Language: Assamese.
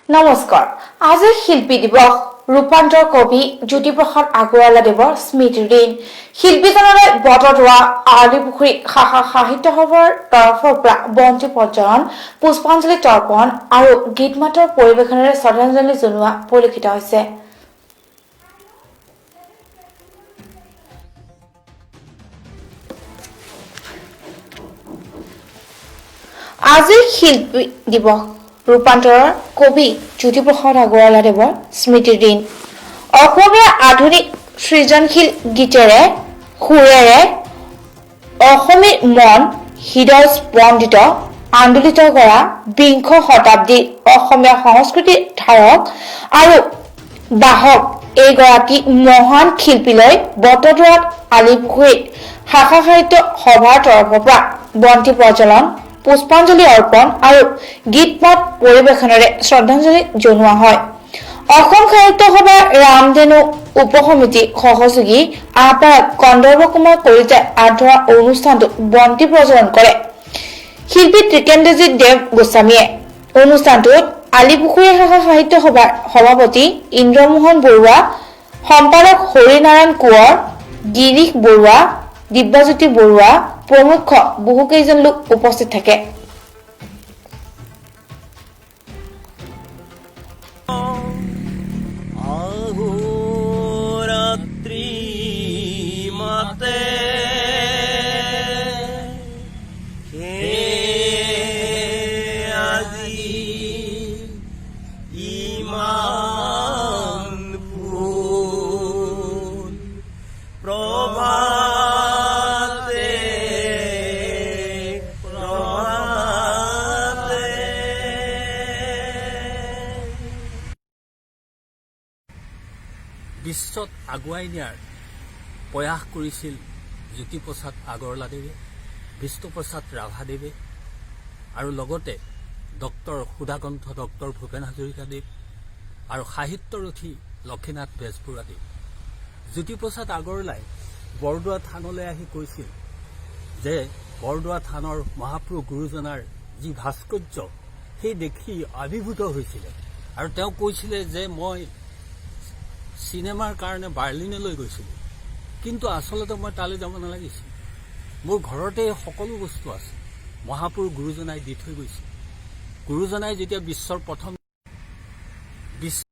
নমস্কাৰ আজি শিল্পী দিৱস ৰূপান্তৰ কবি জ্যোতিপ্ৰসাদ আগৰৱালাদেৱৰ স্মৃতিৰ দিন শিল্পীজনলৈ বটদ্ৰৱা আলিপুখুৰী সাহিত্য সভাৰ তৰফৰ পৰা বন্তি প্ৰজ্বলন পুষ্পাঞ্জলি তৰ্পণ আৰু গীত মাতৰ পৰিৱেশনেৰে শ্ৰদ্ধাঞ্জলি জনোৱা পৰিলক্ষিত হৈছে। আজি শিল্পী দিৱস ৰূপান্তৰৰ কবি জ্যোতিপ্ৰসাদ আগৰৱালাদেৱৰ স্মৃতিৰ দিন। অসমীয়া আধুনিক সৃজনশীল গীতেৰে সুৰেৰে অসমীৰ মন হৃদয় স্পন্দিত আন্দোলিত কৰা বিংশ শতাব্দীৰ অসমীয়া সংস্কৃতিৰ ধাৰক আৰু বাহক এইগৰাকী মহান শিল্পীলৈ বটদ্ৰৱাত আলিপুখুৰীত শাখা সাহিত্য সভাৰ তৰফৰ পৰা বন্তি প্ৰজ্বলন পুষ্পাঞ্জলি অৰ্পণ আৰু গীত মাত পৰিৱেশনেৰে শ্ৰদ্ধাঞ্জলি জনোৱা হয়। অসম সাহিত্য সভাৰ ৰামধেনু উপসমিতি সহযোগী আহ্বায়ক কন্দৰ্প কুমাৰ কলিতাই আগবঢ়োৱা অনুষ্ঠানটোত বন্তি প্ৰজ্বলন কৰে শিল্পী ত্ৰিকেন্দ্ৰজিৎ দেৱ গোস্বামীয়ে। অনুষ্ঠানটোত আলিপুখুৰী শাখা সাহিত্য সভাৰ সভাপতি ইন্দ্ৰমোহন বৰুৱা, সম্পাদক হৰিনাৰায়ণ কোঁৱৰ, গিৰীশ বৰুৱা, দিব্যজ্যোতি বৰুৱা প্ৰমুখ বহুকেইজন লোক উপস্থিত থাকে। বিশ্বত আগুৱাই নিয়াৰ প্ৰয়াস কৰিছিল জ্যোতিপ্ৰসাদ আগৰৱালাদেৱে, বিষ্ণুপ্ৰসাদ ৰাভাদেৱে আৰু লগতে ডক্টৰ সুধাকণ্ঠ ডক্টৰ ভূপেন হাজৰিকাদেৱ আৰু সাহিত্যৰথী লক্ষীনাথ বেজবৰুৱাদেৱ। জ্যোতিপ্ৰসাদ আগৰৱালাই বৰদোৱা থানলৈ আহি কৈছিল যে বৰদোৱা থানৰ মহাপুৰুষ গুৰুজনাৰ যি ভাস্কৰ্য সেই দেখি আবিৰ্ভূত হৈছিলে আৰু তেওঁ কৈছিলে যে মই চিনেমাৰ কাৰণে বাৰ্লিনলৈ গৈছিলোঁ, কিন্তু আচলতে মই তালৈ যাব নালাগিছিল। মোৰ ঘৰতে সকলো বস্তু আছে, মহাপুৰুষ গুৰুজনাই দি থৈ গৈছিল। গুৰুজনাই যেতিয়া বিশ্বৰ প্ৰথম